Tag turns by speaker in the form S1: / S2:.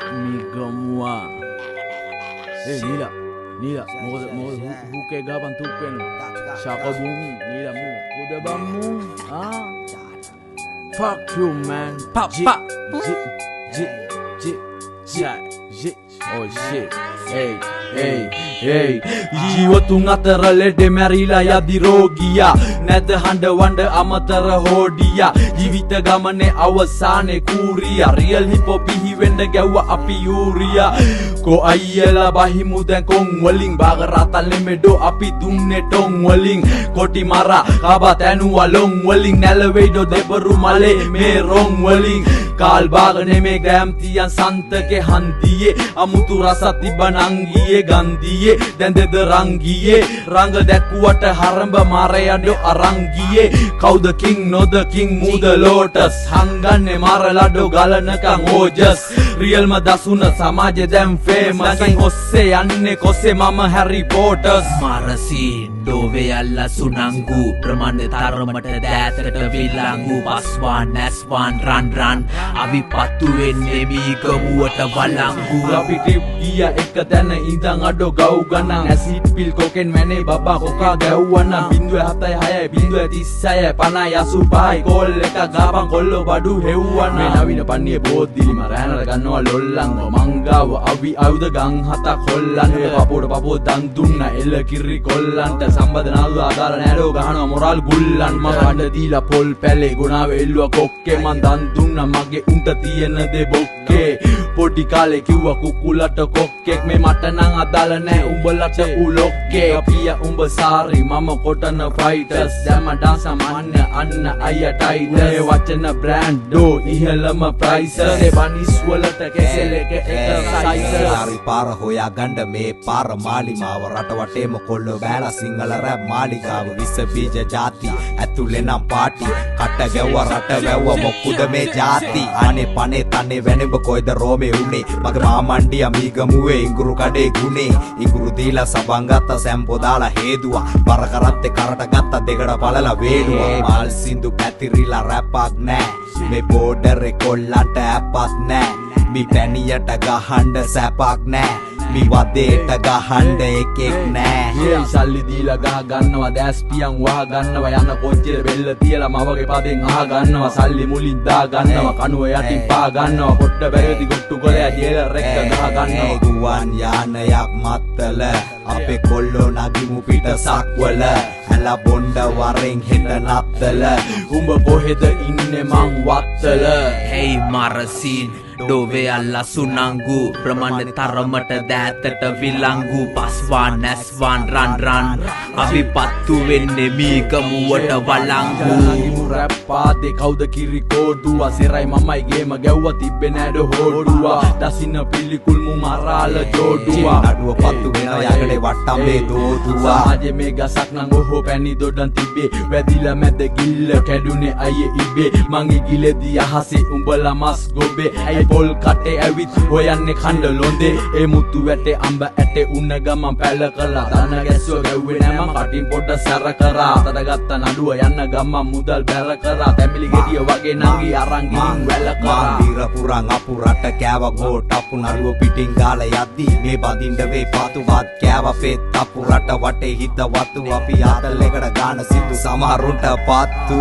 S1: Migamua. Nila, mau buke gaban tuken. Siapa bung, Nila mu, udah bamu, ah. Fuck you man, pop. Oh shit, hey. ජීවතුන් අතර ලෙඩ මැරිලා යදි රෝගියා නැද හඬ වඬ අමතර හෝඩියා ජීවිත ගමනේ අවසානේ කූරියා රියල් හිපෝ පිහි වෙන්න ගැව්වා අපි යූරියා කෝ අයියලා බහිමු දැන් කොන් වලින් බාග රතල් මෙඩෝ අපි දුන්නේ ටොන් වලින් කොටි මරා කබා තැනුවා ලොන් වලින් නැලවෙයිඩෝ දෙබරු මලේ මේ රොන් වලින් කාල් බාග නෙමේ ගෑම් තියන් සන්තකේ හන්දියේ අමුතු රසක් තිබනංගියේ ගන්දියේ දැන් දෙද රංගියේ රංග දැක්කුවට හරඹ මාරයඩෝ අරංගියේ කවුද කිං නොද කිං මුද ලෝටස් හංගන්නේ මාරලඩෝ ගලනකන් ඕජස් රියල්ම දසුන සමාජෙ දැන් ෆේමස් ඔස්සේ යන්නේ කොස්සේ මම හැරි පොටර්ස්
S2: මාරසීන් ඩෝවේ අල්ලා සුනංගු ප්‍රමාණය තරමට දෑතට විලංගු පස්වාන් නැස්වාන් රන් අපි පත්තු වෙන්නේ මීගමුවට වලංගු
S1: අපි ට්‍රිප් ගිය එක තැන ඉඳන් අඩෝ ගව් ගණන් ඇසිඩ් පිල් කොකෙන් මැනේ බබා කොකා ගැව්වනම් 0.76 0.36 50 85 කෝල් එක ගාපන් කොල්ලෝ බඩු හෙව්වනම් මේ නවීන පන්නියේ බෝද්දිලිම රෑනට ගන්නවා ලොල්ලන් මංගාව අවි ආයුධ ගන් හතක් හොල්ලන් පපුවට දන් දුන්න එල්ල කිරි කොල්ලන්ට සම්බදනාව ආදාල නෑඩෝ ගහනවා මොරල් ගුල්ලන් මම අඬ දීලා පොල් පැලේ ගුණාව එල්ලුවා කොක්කේ මන් දන් දුන්න මගේ උන්ට තියෙන දේ බොක්කේ පොඩි කාලේ කිව්වා කුකුලට කොක්කෙක් මේ මට නම් අදාළ නෑ උඹලට උලොක්කේ අපියා උඹ සාරි මම කොටන ෆයිටර්ස් දැන් මම ඩාන්ස් මන්න අන්න අයියා ටයිටස් මේ වචන බ්‍රෑන්ඩෝ ඉහළම ප්‍රයිසස් ඒ බනිස් වලට කෙසෙල් එක සයිසස්
S3: හරි පාර හොයා ගන්න මේ පාර මාලිමාව රට වටේම කොල්ලෝ බෑලා සිංහල රැප් මාලිගාව විස බීජ ಜಾති ඇතුලේ නම් පාටි කට ගැව්වා රට වැව්වා මොකුද මේ ಜಾති අනේ පනේ තනේ වෙනෙබ කොයිද රෝමේ උනේ මගේ මාමණ්ඩියා මීගමුවේ ඉඟුරු කඩේ ගුනේ ඉඟුරු දීලා සබන් ගත්ත සැම්පෝ දාලා හේදුවා බර කරත් කරට ගත්ත දෙකට බලලා වේලුවා මාල් සින්දු පැතිරිලා රැපක් නෑ මේ බෝඩර් එක කොල්ලන්ට ඇපක් නෑ මි පැණියට ගහන්න සැපක් නෑ මි වදේට ගහන්න එකෙක් නෑ
S1: සල්ලි දීලා ගහ ගන්නවා දැස් පියන් වහ ගන්නවා යන කොච්චර බෙල්ල තියලා මවගේ පදෙන් අහ ගන්නවා සල්ලි මුලින් දා ගන්නවා කනුව යටින් පා ගන්නවා පොට්ට බැරි ගොට්ටු කොලයා ජේලර් එක ගහ ගන්නවා
S3: ගුවන් යානයක් මත්තල අපේ කොල්ලෝ නගිමු පිට සක්වල ඇල බොණ්ඩ වරෙන් හෙට නත්තල
S1: උඹ කොහෙද ඉන්නේ මං වත්තල
S2: hey මාරසීන් ඩෝවේ අල්ලා සුනංගු ප්‍රමාණය තරමට දෑතට විලංගු පස්වාන් නැස්වාන් රන් අපි පත්තු වෙන්නේ මීගමුවට වලංගු
S1: රැප් පාදේ කවුද කිරි කෝඩුවා සෙරයි මමයි ගේම ගැව්වා තිබ්බේ නෑඩ හොඩුවා දසින්න පිළිකුල් මු මරාල ජෝඩුවා
S3: නඩුව පත්තු වෙන යකඩේ වට්ටම්බේ දෝදුවා
S1: සමාජේ මේ ගසක් නම් ඔහො පැණි දොඩන් තිබ්බේ වැදිලා මැද ගිල්ල කැඩුනේ අයියේ ඉබේ මං ඉගිලෙදී අහසේ උඹලා මස් ගොබේ ඇයි පොල් කටේ ඇවිත් හොයන්නේ කණ්ඩ ලොන්දේ ඒ මුතු වැටේ අඹ ඇටේ උන්න ගමන් පැල කළා දන ගැස්සුව ගැව්වේ නෑ මං කටින් පොඩ සැර කරා අතට ගත්ත නඩුව යන්න ගමන් මුදල් බැර කරා තැමිලි ගෙඩිය වගේ නංගි අරන් ගිහින් වැල කරා
S3: වීර පුරන් අපුරට කෑව ගෝට අපු නරුව පිටින් ගාලා යද්දී මේ බඳින්න වේ පාතුවත් කෑව පෙත් අපුරට වටේ හිත වතු අපි ආතල් එකට ගාන සිතු සමහරුන්ට පත්තු